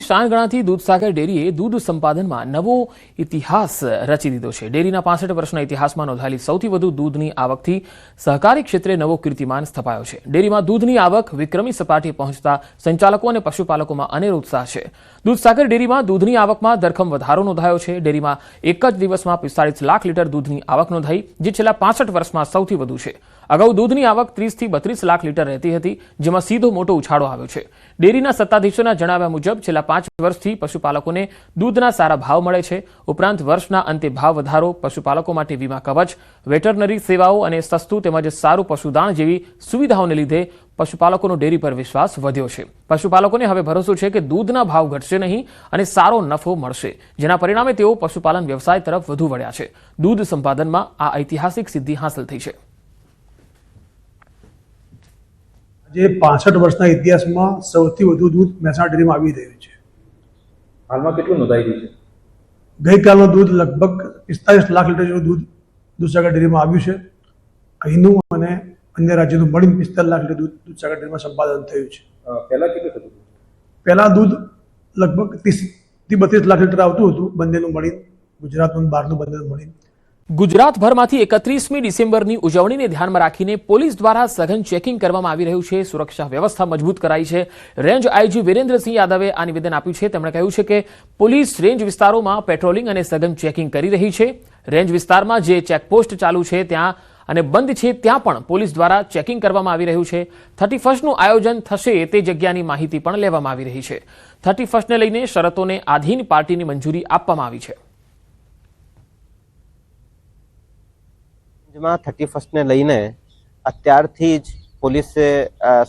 શાન ગણાતી દૂધસાગર ડેરીએ દૂધ સંપાદનમાં નવો ઇતિહાસ રચી દીધો છે। ડેરીના 65 વર્ષના ઇતિહાસમાં નોંધાયેલી સૌથી વધુ દૂધની આવકથી સહકારી ક્ષેત્રે નવો કીર્તિમાન સ્થપાયો છે। ડેરીમાં દૂધની આવક વિક્રમી સપાટીએ પહોંચતા સંચાલકો અને પશુપાલકોમાં અનેરો ઉત્સાહ છે। દૂધસાગર ડેરીમાં દૂધની આવકમાં ધરખમ વધારો નોંધાયો છે। ડેરીમાં એક જ દિવસમાં 45 લાખ લીટર દૂધની આવક નોંધાઈ, જે છેલ્લા 65 વર્ષમાં સૌથી વધુ છે। અગાઉ દૂધની આવક 30 થી 32 લાખ લીટર રહેતી હતી, જેમાં સીધો મોટો ઉછાળો આવ્યો છે। ડેરીના સત્તાધીશોના જણાવ્યા મુજબ છેલ્લા 5 વર્ષથી પશુપાલકોને દૂધના સારા ભાવ મળે છે। ઉપરાંત વર્ષના અંતે ભાવ વધારો, પશુપાલકો માટે વીમા કવચ, વેટરનરી સેવાઓ અને સસ્તું તેમજ સારું પશુદાણ જેવી સુવિધાઓને લીધે પશુપાલકોનો ડેરી પર વિશ્વાસ વધ્યો છે। પશુપાલકોને હવે ભરોસો છે કે દૂધના ભાવ ઘટશે નહીં અને સારો નફો મળશે, જેના પરિણામે તેઓ પશુપાલન વ્યવસાય તરફ વધુ વળ્યા છે। દૂધ સંપાદનમાં આ ઐતિહાસિક સિદ્ધિ હાંસલ થઈ છે। જે 65 વર્ષના ઇતિહાસમાં સૌથી વધુ દૂધ મહેસાણા ડેરીમાં આવી રહ્યું છે। હાલમાં કેટલું નોંધાઈ રહ્યું છે? ગઈકાલનું દૂધ લગભગ 45 લાખ લીટર જેવું દૂધ દૂધસાગર ડેરીમાં આવ્યું છે। અહીંનું અને અન્ય રાજ્યનું મળીને 45 લાખ લીટર દૂધ દૂધસાગર ડેરીમાં સંપાદન થયું છે। પહેલા કેટલું થતું? પહેલા દૂધ લગભગ 30 થી 32 લાખ લીટર આવતું હતું, બંનેનું મળીને, ગુજરાતનું બહારનું બંનેનું મળીને। ગુજરાતભરમાંથી 31મી ડિસેમ્બરની ઉજવણીને ધ્યાનમાં રાખીને પોલીસ દ્વારા સઘન ચેકિંગ કરવામાં આવી રહ્યું છે। સુરક્ષા વ્યવસ્થા મજબૂત કરાઈ છે। રેન્જ આઈજી વિરેન્દ્રસિંહ યાદવે આ નિવેદન આપ્યું છે। તેમણે કહ્યું છે કે પોલીસ રેન્જ વિસ્તારોમાં પેટ્રોલિંગ અને સઘન ચેકિંગ કરી રહી છે। રેન્જ વિસ્તારમાં જે ચેકપોસ્ટ ચાલુ છે ત્યાં અને બંધ છે ત્યાં પણ પોલીસ દ્વારા ચેકિંગ કરવામાં આવી રહ્યું છે। 31નું આયોજન થશે તે જગ્યાની માહિતી પણ લેવામાં આવી રહી છે। 31ને લઈને શરતોને આધીન પાર્ટીની મંજૂરી આપવામાં આવી છે। 31ને લઈને અત્યારથી જ પોલીસ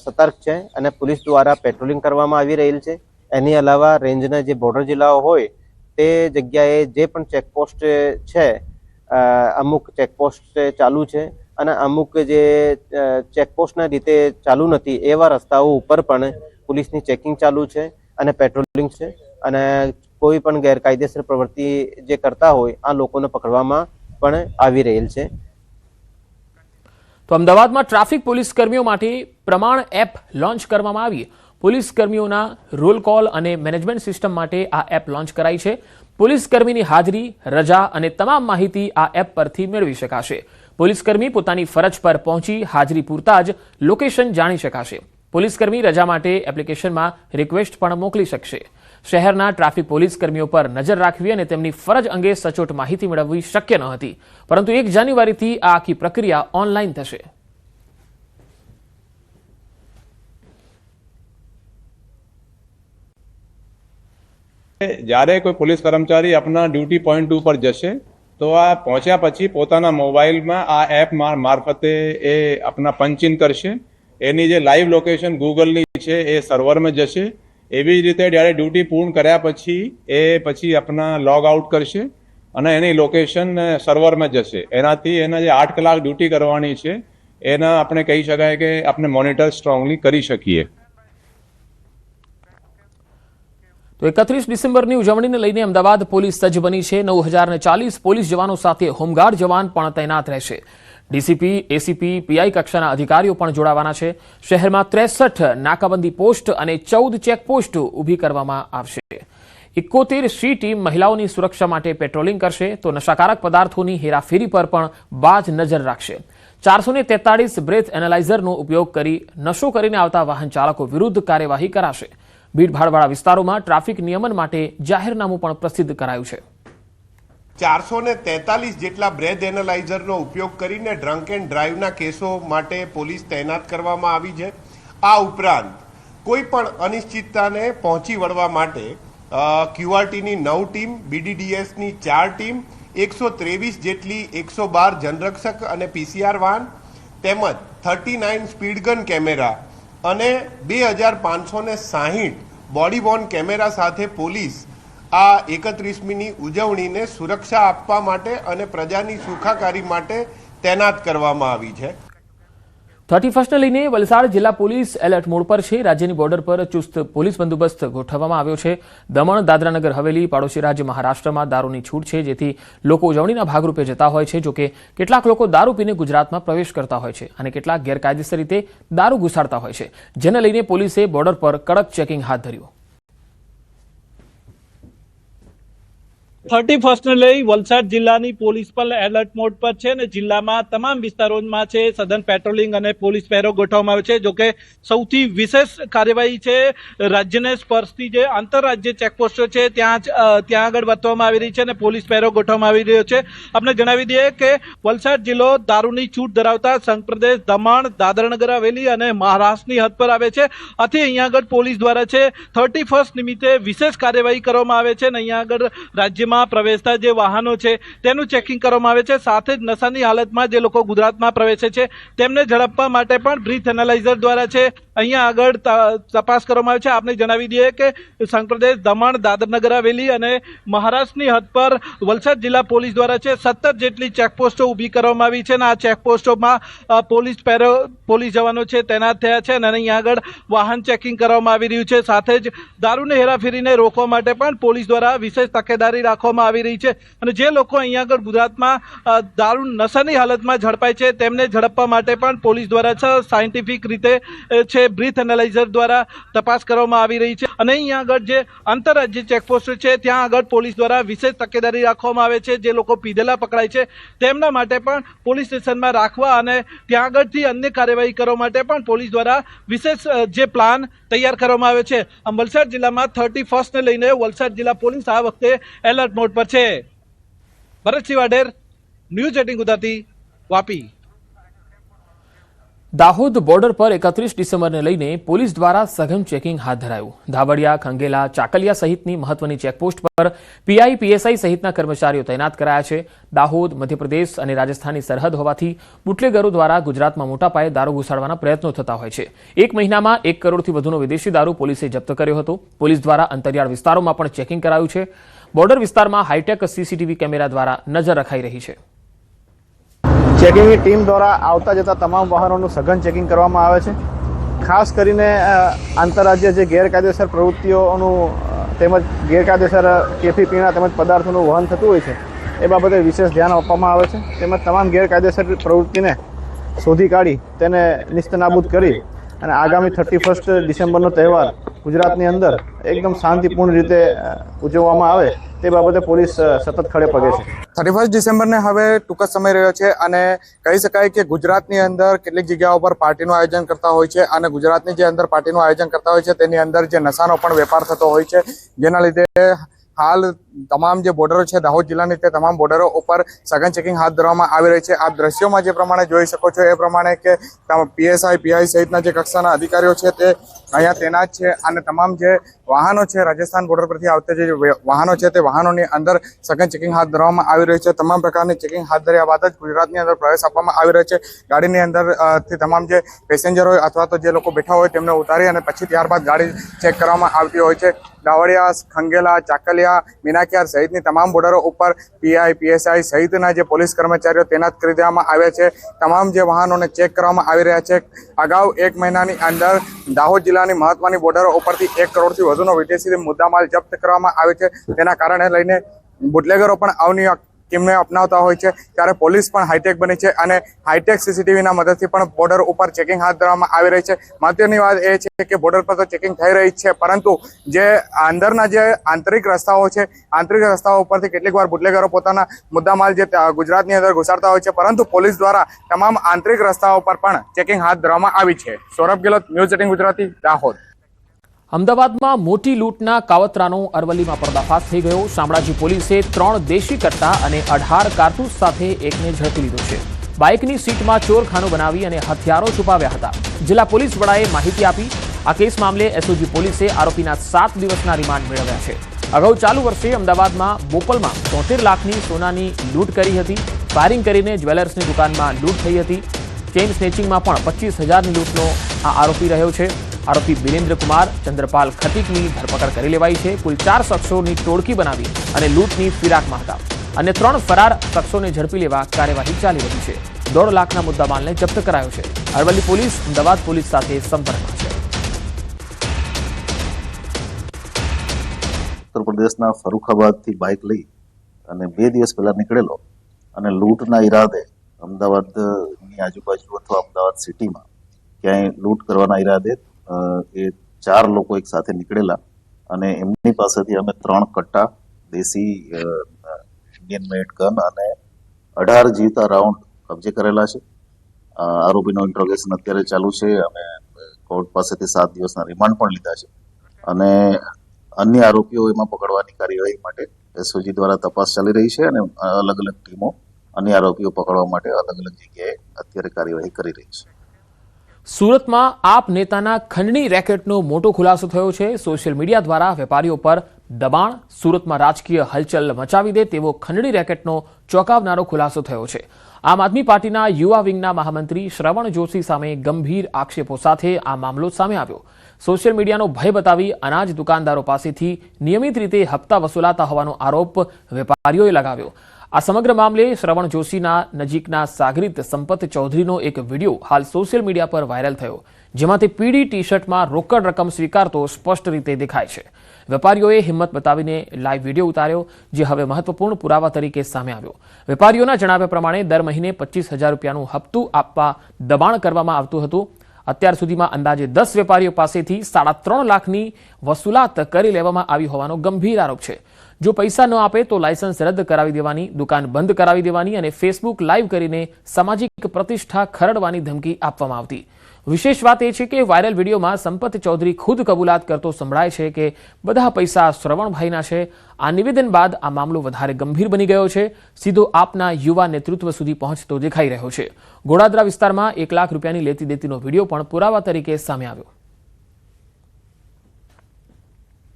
સતર્ક છે અને પોલીસ દ્વારા પેટ્રોલિંગ કરવામાં આવી રહેલ છે। એની અલાવા રેન્જના જે બોર્ડર જિલ્લાઓ હોય તે જગ્યાએ જે પણ ચેકપોસ્ટ છે, અમુક ચેકપોસ્ટ ચાલુ છે અને અમુક જે ચેકપોસ્ટના રીતે ચાલુ નથી એવા રસ્તાઓ ઉપર પણ પોલીસની ચેકિંગ ચાલુ છે અને પેટ્રોલિંગ છે અને કોઈ પણ ગેરકાયદેસર પ્રવૃત્તિ જે કરતા હોય આ લોકોને પકડવામાં પણ આવી રહેલ છે। તો અમદાવાદમાં ટ્રાફિક પોલીસ કર્મીઓ માટે પ્રમાણ એપ લોન્ચ કરવામાં આવી। પોલીસ કર્મીઓના રોલ કોલ અને મેનેજમેન્ટ સિસ્ટમ માટે આ એપ લોન્ચ કરાઈ છે। પોલીસ કર્મીની હાજરી, રજા અને તમામ માહિતી આ એપ પરથી મેળવી શકાશે। પોલીસ કર્મી પોતાની ફરજ પર પહોંચી હાજરી પૂરતા જ લોકેશન જાણી શકાશે। પોલીસ કર્મી રજા માટે એપ્લિકેશનમાં રિક્વેસ્ટ પણ મોકલી શકશે। શહેરના ટ્રાફિક પોલીસ કર્મીઓ પર નજર રાખવી અને તેમની ફરજ અંગે સચોટ માહિતી મેળવવી શક્ય ન હતી, પરંતુ 1 જાન્યુઆરીથી આ આખી પ્રક્રિયા ઓનલાઈન થશે। જ્યારે કોઈ પોલીસ કર્મચારી આપણા ડ્યુટી પોઈન્ટ ઉપર જશે તો આ પહોંચ્યા પછી પોતાના મોબાઈલમાં આ એપ મારફતે એ આપણા પંચ ઇન કરશે। એની જે લાઈવ લોકેશન ગૂગલની છે એ સર્વરમાં જશે। એવી જ રીતે જ્યારે ડ્યુટી પૂર્ણ કર્યા પછી એ પછી આપણા લોગ આઉટ કરશે અને એની લોકેશન સર્વરમાં જશે। એનાથી એના જે 8 કલાક ડ્યુટી કરવાની છે એના આપણે કહી શકાય કે આપણે મોનિટર સ્ટ્રોંગલી કરી શકીએ। તો 31 ડિસેમ્બરની ઉજવણીને લઈને અમદાવાદ પોલીસ સજ્જ બની છે। 9040 પોલીસ જવાનો સાથે હોમગાર્ડ જવાન પણ તૈનાત રહેશે। ડીસીપી, એસીપી, પીઆઈ કક્ષાના અધિકારીઓ પણ જોડાવાના છે। શહેરમાં 63 નાકાબંધી પોસ્ટ અને 14 ચેકપોસ્ટ ઊભી કરવામાં આવશે। 71 સી ટીમ મહિલાઓની સુરક્ષા માટે પેટ્રોલિંગ કરશે, તો નશાકારક પદાર્થોની હેરાફેરી પર પણ બાજ નજર રાખશે। 443 બ્રેથ એનાલાઇઝરનો ઉપયોગ કરી નશો કરીને આવતા વાહન ચાલકો વિરુદ્ધ કાર્યવાહી કરાશે। ભીડભાડવાળા વિસ્તારોમાં ટ્રાફિક નિયમન માટે જાહેરનામું પણ પ્રસિદ્ધ કરાયું છે। 443 જેટલા બ્રેથ એનાલાઇઝરનો ઉપયોગ કરીને ડ્રંક એન્ડ ડ્રાઈવના કેસો માટે પોલીસ તૈનાત કરવામાં આવી છે। આ ઉપરાંત કોઈ પણ અનિશ્ચિતતાને પહોંચી વળવા માટે ક્યુઆરટીની 9 ટીમ, બીડીડીએસની 4 ટીમ, 123 જેટલી 112 જનરક્ષક અને પીસીઆર વાહન તેમજ 39 સ્પીડ ગન કેમેરા અને 2560 બોડી વોર્ન કેમેરા સાથે પોલીસ આ 31મીની ઉજવણીને સુરક્ષા આપવા માટે અને પ્રજાની સુખાકારી માટે તૈનાત કરવામાં આવી છે। 31ને લઈને વલસાડ જિલ્લા પોલીસ એલર્ટ મોડ પર છે। રાજ્યની બોર્ડર પર ચુસ્ત પોલીસ બંદોબસ્ત ગોઠવવામાં આવ્યો છે। દમણ, દાદરાનગર હવેલી, પાડોશી રાજ્ય મહારાષ્ટ્રમાં દારૂની છૂટ છે, જેથી લોકો ઉજવણીના ભાગરૂપે જતા હોય છે। જોકે કેટલાક લોકો દારૂ પીને ગુજરાતમાં પ્રવેશ કરતા હોય છે અને કેટલાક ગેરકાયદેસર રીતે દારૂ ઘુસાડતા હોય છે, જેને લઈને પોલીસે બોર્ડર પર કડક ચેકિંગ હાથ ધર્યું। 31 ને લઈ વલસાડ જિલ્લાની પોલીસ પણ એલર્ટ મોડ પર છે અને જિલ્લામાં તમામ વિસ્તારોમાં છે સઘન પેટ્રોલિંગ અને પોલીસ પહેરો ગોઠવવામાં આવ્યો છે. જોકે સૌથી વિશેષ કાર્યવાહી છે રાજ્યને સ્પર્શતી જે આંતરરાજ્ય ચેકપોસ્ટો છે ત્યાં આગળ વર્તવામાં આવી રહી છે અને પોલીસ પહેરો ગોઠવવામાં આવી રહ્યો છે. આપણે જણાવી દઈએ કે વલસાડ જિલ્લો દારૂની છૂટ ધરાવતા સંઘ પ્રદેશ, દમણ, દાદરાનગર હવેલી અને મહારાષ્ટ્રની હદ પર આવે છે. આથી અહીંયા આગળ પોલીસ દ્વારા છે 31 નિમિત્તે વિશેષ કાર્યવાહી કરવામાં આવે છે અને અહીંયા આગળ રાજ્યમાં પ્રવેશતા જે વાહનો છે તેનું ચેકિંગ કરવામાં આવે છે. સાથે જ નશાની હાલતમાં જે લોકો ગુજરાતમાં પ્રવેશે છે તેમને ઝડપવા માટે પણ બ્રીથ એનાલાઇઝર દ્વારા છે અહીંયા આગળ તપાસ કરવામાં આવે છે. આપને જણાવી દઈએ કે સંઘપ્રદેશ, દમણ, દાદરનગર હવેલી અને મહારાષ્ટ્રની હદ પર વલસાડ જિલ્લા પોલીસ દ્વારા છે 17 જેટલી ચેકપોસ્ટો ઊભી કરવામાં આવી છે અને આ ચેકપોસ્ટોમાં પોલીસ જવાનો છે તૈનાત થયા છે અને અહીંયા આગળ વાહન ચેકિંગ કરવામાં આવી રહ્યું છે. સાથે જ દારૂની હેરાફેરીને રોકવા માટે પણ પોલીસ દ્વારા વિશેષ તકેદારી રાખવામાં આવી રહી છે અને જે લોકો અહીંયા આગળ ગુજરાતમાં દારૂ નશાની હાલતમાં ઝડપાય છે તેમને ઝડપવા માટે પણ પોલીસ દ્વારા સાયન્ટિફિક રીતે છે બ્રીથ એનાલાઇઝર દ્વારા તપાસ કરવામાં આવી રહી છે અને અહીંયા આગળ જે આંતરરાજ્ય ચેકપોસ્ટ છે ત્યાં આગળ પોલીસ દ્વારા વિશેષ તકેદારી રાખવામાં આવે છે. જે લોકો પીધેલા પકડાય છે તેમના માટે પણ પોલીસ સ્ટેશનમાં રાખવા અને ત્યાં આગળથી અન્ય કાર્યવાહી કરવા માટે પણ પોલીસ દ્વારા વિશેષ જે પ્લાન તૈયાર કરવામાં આવ્યો છે. વલસાડ જિલ્લામાં 31 ને લઈને વલસાડ જિલ્લા પોલીસ આ વખતે એલર્ટ મોડ પર છે. ભરતસિંહ વાઢેર, ન્યૂઝ 18 ગુજરાતી, વાપી. દાહોદ બોર્ડર પર 31 ડિસેમ્બરને લઈને પોલીસ દ્વારા સઘન ચેકિંગ હાથ ધરાયું. ધાવડિયા, ખંગેલા, ચાકલિયા સહિતની મહત્વની ચેકપોસ્ટ પર પીઆઈ, પીએસઆઈ સહિતના કર્મચારીઓ તૈનાત કરાયા છે. દાહોદ, મધ્યપ્રદેશ અને રાજસ્થાનની સરહદ હોવાથી બુટલેગરો દ્વારા ગુજરાતમાં મોટા પાયે દારૂ ઘુસાડવાના પ્રયત્નો થતા હોય છે. એક મહિનામાં 1 કરોડથી વધુનો વિદેશી દારૂ પોલીસે જપ્ત કર્યો હતો. પોલીસ દ્વારા અંતરિયાળ વિસ્તારોમાં પણ ચેકિંગ કરાયું છે. બોર્ડર વિસ્તારમાં હાઈટેક સીસીટીવી કેમેરા દ્વારા નજર રખાઈ રહી છે. ચેકિંગની ટીમ દ્વારા આવતા જતા તમામ વાહનોનું સઘન ચેકિંગ કરવામાં આવે છે. ખાસ કરીને આંતરરાજ્ય જે ગેરકાયદેસર પ્રવૃત્તિઓનું તેમજ ગેરકાયદેસર કેફી પીણા તેમજ પદાર્થોનું વહન થતું હોય છે એ બાબતે વિશેષ ધ્યાન આપવામાં આવે છે. તેમજ તમામ ગેરકાયદેસર પ્રવૃત્તિને શોધી કાઢી તેને નિસ્તનાબૂદ કરી અને આગામી 31 ડિસેમ્બરનો તહેવાર ગુજરાતની અંદર એકદમ શાંતિપૂર્ણ રીતે ઉજવવામાં આવે તે બાબતે પોલીસ સતત ખડે પગે છે. 31 ડિસેમ્બરને હવે ટૂંક જ સમય રહ્યો છે અને કહી શકાય કે ગુજરાતની અંદર કેટલીક જગ્યાઓ પર પાર્ટીનું આયોજન કરતા હોય છે અને ગુજરાતની જે અંદર પાર્ટીનું આયોજન કરતા હોય છે તેની અંદર જે નશાનો પણ વેપાર થતો હોય છે, જેના લીધે હાલ તમામ જે બોર્ડરો છે દાહોદ જિલ્લાની તે તમામ બોર્ડરો ઉપર સઘન ચેકિંગ હાથ ધરવામાં આવી રહી છે. આપ દ્રશ્યોમાં જે પ્રમાણે જોઈ શકો છો એ પ્રમાણે કે પીએસઆઈ, પીઆઈ સહિતના જે કક્ષાના અધિકારીઓ છે તે અહીંયા તૈનાત છે અને તમામ જે વાહનો છે રાજસ્થાન બોર્ડર પરથી આવતા જે વાહનો છે તે વાહનોની અંદર સઘન ચેકિંગ હાથ ધરવામાં આવી રહ્યું છે. તમામ પ્રકારની ચેકિંગ હાથ ધર્યા બાદ જ ગુજરાતની અંદર પ્રવેશ આપવામાં આવી રહ્યો છે. ગાડીની અંદરથી તમામ જે પેસેન્જર હોય અથવા તો જે લોકો બેઠા હોય તેમને ઉતારી અને પછી ત્યારબાદ ગાડી ચેક કરવામાં આવતી હોય છે. દાવડિયા, ખંગેલા, ચાકલિયા, મીનાખિયાર સહિતની તમામ બોર્ડરો ઉપર પીઆઈ, પીએસઆઈ સહિતના જે પોલીસ કર્મચારીઓ તૈનાત કરી દેવામાં આવ્યા છે. તમામ જે વાહનોને ચેક કરવામાં આવી રહ્યા છે. અગાઉ 1 મહિનાની અંદર દાહોદ જિલ્લાની મહત્વની બોર્ડરો ઉપરથી 1 કરોડથી વધુનો વિદેશી મુદ્દામાલ જપ્ત કરવામાં આવે છે. તેના કારણે લઈને બુટલેગરો પણ આવની ટીમને અપનાવતા હોય છે. ત્યારે પોલીસ પણ હાઈટેક બની છે અને હાઈટેક સીસીટીવીના મદદથી પણ બોર્ડર ઉપર ચેકિંગ હાથ ધરવામાં આવી રહી છે. મહત્વની વાત એ છે કે બોર્ડર પર તો ચેકિંગ થઈ રહી છે, પરંતુ જે અંદરના જે આંતરિક રસ્તાઓ છે, આંતરિક રસ્તાઓ ઉપરથી કેટલીક વાર બુટલેગરો પોતાના મુદ્દામાલ જે ગુજરાતની અંદર ઘુસાડતા હોય છે, પરંતુ પોલીસ દ્વારા તમામ આંતરિક રસ્તાઓ પર પણ ચેકિંગ હાથ ધરવામાં આવી છે. સૌરભ ગેહલોત, ન્યૂઝ 18 ગુજરાતી, દાહોદ. અમદાવાદમાં મોટી લૂંટના કાવતરાનો અરવલ્લીમાં પર્દાફાશ થઈ ગયો. શામળાજી પોલીસે 3 દેશી કટ્ટા અને 18 કારતૂસ સાથે એકને ઝડપી લીધો છે. બાઇકની સીટમાં ચોરખાનું બનાવી અને હથિયારો છુપાવ્યા હતા. જિલ્લા પોલીસ વડાએ માહિતી આપી. આ કેસ મામલે એસઓજી પોલીસે આરોપીના 7 દિવસના રિમાન્ડ મેળવ્યા છે. અગાઉ ચાલુ વર્ષે અમદાવાદમાં બોપલમાં 73 લાખની સોનાની લૂંટ કરી હતી. ફાયરિંગ કરીને જ્વેલર્સની દુકાનમાં લૂંટ થઈ હતી. ચેઇન સ્નેચિંગમાં પણ 25,000ની લૂંટનો આ આરોપી રહ્યો છે. આરોપી બિરેન્દ્ર કુમાર ચંદ્રપાલ ખટીકની ધરપકડ કરી લેવાઈ છે. કુલ 4 શખ્સોની ટોળકી બનાવી અને લૂંટની ફિરાકમાં હતા. અને 3 ફરાર શખ્સોને ઝડપી લેવા કાર્યવાહી ચાલી રહી છે. 1.5 લાખના મુદ્દામાલને જપ્ત કરાયો છે. અરવલ્લી પોલીસ અમદાવાદ પોલીસ સાથે સંપર્કમાં છે. ઉત્તર પ્રદેશના ફરુખાબાદથી બાઇક લઈ અને 2 દિવસ પહેલા નીકળેલો અને લૂંટના ઈરાદે અમદાવાદની આજુબાજુ અથવા અમદાવાદ સિટીમાં ક્યાંય લૂંટ કરવાના ઈરાદે એ 4 લોકો એક સાથે નીકળેલા અને એમની પાસેથી અમે 3 કટ્ટા દેશી ઇન્ડિયન મેડ ગન અને 18 જીવતા રાઉન્ડ કબજે કરેલા છે. આરોપીનું ઇન્ટ્રોગેશન અત્યારે ચાલુ છે અને કોર્ટ પાસેથી 7 દિવસના રિમાન્ડ પણ લીધા છે અને અન્ય આરોપીઓ એમાં પકડવાની કાર્યવાહી માટે એસઓજી દ્વારા તપાસ ચાલી રહી છે અને અલગ અલગ ટીમો અન્ય આરોપીઓ પકડવા માટે અલગ અલગ જગ્યાએ અત્યારે કાર્યવાહી કરી રહી છે. સુરતમાં આપ નેતાના ખંડણી રેકેટનો મોટો ખુલાસો થયો છે. સોશિયલ મીડિયા દ્વારા વેપારીઓ પર દબાણ, સુરતમાં રાજકીય હલચલ મચાવી દે તેવો ખંડણી રેકેટનો ચોંકાવનારો ખુલાસો થયો છે. આમ આદમી પાર્ટીના યુવા વિંગના મહામંત્રી શ્રવણ જોશી સામે ગંભીર આક્ષેપો સાથે આ મામલો સામે આવ્યો. સોશિયલ મીડિયાનો ભય બતાવી અનાજ દુકાનદારો પાસેથી નિયમિત રીતે હપ્તા વસૂલાતા હોવાનો આરોપ વેપારીઓએ લગાવ્યો. આ સમગ્ર મામલે શ્રવણ જોશીના નજીકના સાગરીત સંપત ચૌધરીનો એક વિડીયો હાલ સોશિયલ મીડિયા પર વાયરલ થયો, જેમાં તે પીળી ટી શર્ટમાં રોકડ રકમ સ્વીકારતો સ્પષ્ટ રીતે દેખાય છે. વેપારીઓએ હિંમત બતાવીને લાઈવ વિડીયો ઉતાર્યો, જે હવે મહત્વપૂર્ણ પુરાવા તરીકે સામે આવ્યો. વેપારીઓના જણાવ્યા પ્રમાણે દર મહિને 25,000 રૂપિયાનું હપ્તું આપવા દબાણ કરવામાં આવતું હતું. અત્યાર સુધીમાં અંદાજે 10 વેપારીઓ પાસેથી 3.5 લાખની વસૂલાત કરી લેવામાં આવી હોવાનો ગંભીર આરોપ છે. જો પૈસા ન આપે તો લાયસન્સ રદ કરાવી દેવાની, દુકાન બંધ કરાવી દેવાની અને ફેસબુક લાઈવ કરીને સામાજિક પ્રતિષ્ઠા ખરડવાની ધમકી આપવામાં આવતી. વિશેષ વાત એ છે કે વાયરલ વિડીયોમાં સંપત ચૌધરી ખુદ કબૂલાત કરતો સંભળાય છે કે બધા પૈસા શ્રવણભાઈના છે. આ નિવેદન બાદ આ મામલો વધારે ગંભીર બની ગયો છે. સીધો આપના યુવા નેતૃત્વ સુધી પહોંચતો દેખાઈ રહ્યો છે. ગોડાદરા વિસ્તારમાં 1 લાખ રૂપિયાની લેતી દેતીનો વિડીયો પણ પુરાવા તરીકે સામે આવ્યો.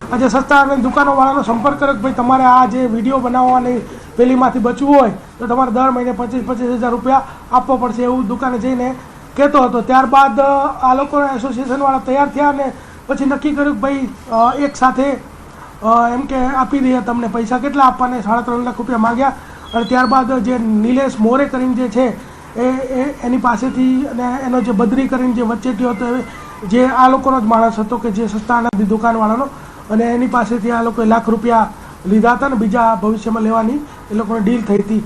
આજે સસ્તા અને દુકાનોવાળાનો સંપર્ક કરે કે ભાઈ તમારે આ જે વિડીયો બનાવવાની પેલીમાંથી બચવું હોય તો તમારે દર મહિને 25,000 રૂપિયા આપવો પડશે, એવું દુકાને જઈને કહેતો હતો. ત્યારબાદ આ લોકોના એસોસિએશનવાળા તૈયાર થયા અને પછી નક્કી કર્યું કે ભાઈ એક સાથે એમ કે આપી દઈએ તમને પૈસા. કેટલા આપવાને 3.5 લાખ રૂપિયા માગ્યા અને ત્યારબાદ જે નિલેશ મોરે કરીને જે છે એની પાસેથી અને એનો જે બદરી કરીને જે વચ્ચેથી હતો જે આ લોકોનો જ માણસ હતો કે જે સસ્તા અનાજની દુકાનવાળાનો, અને એની પાસેથી આ લોકોએ લાખ રૂપિયા લીધા હતા ને બીજા ભવિષ્યમાં લેવાની એ લોકોની ડીલ થઈ હતી.